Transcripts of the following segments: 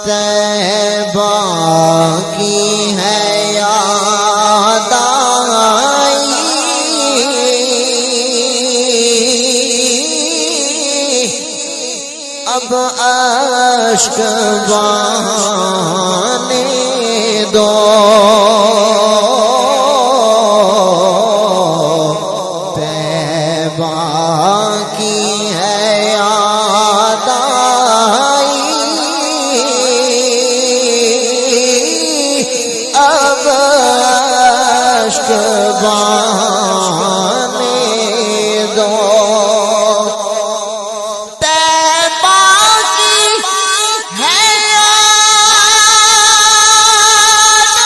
طیبہ کی ہے یاد آئی، اب اشک بہانے دو، طیبہ کی ہے یاد آئی، اب اشک بہانے دو، طیبہ کی ہے یاد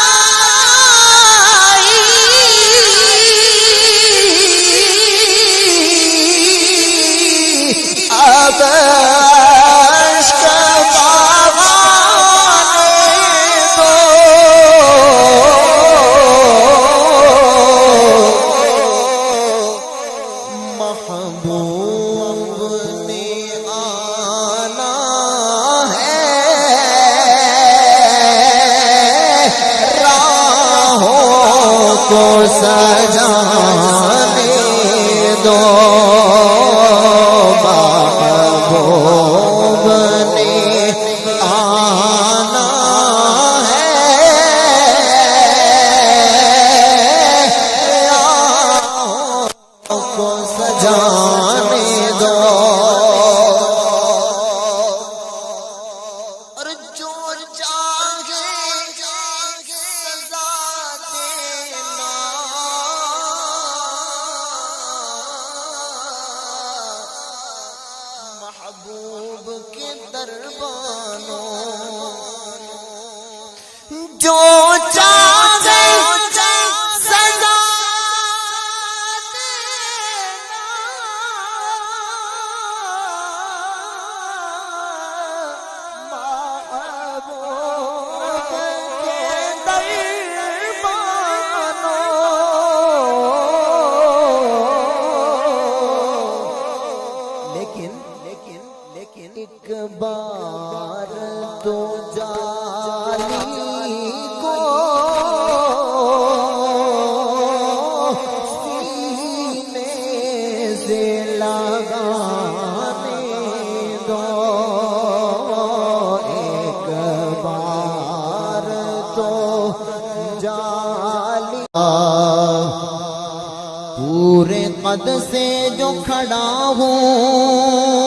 آئی، اب اشک بہانے دو، محبوب نے آنا ہے، راہوں کو سجانے دو، محبوب نے آنا ہے، راہوں کو سجانے دو، اور جو چاہے سزا دینا، محبوب کے دربانوں، جو چاہے سزا لیکن ایک بار تو جالی کو سینے سے لگانے دو، ایک بار تو جالی پورے قد سے جو کھڑا ہوں،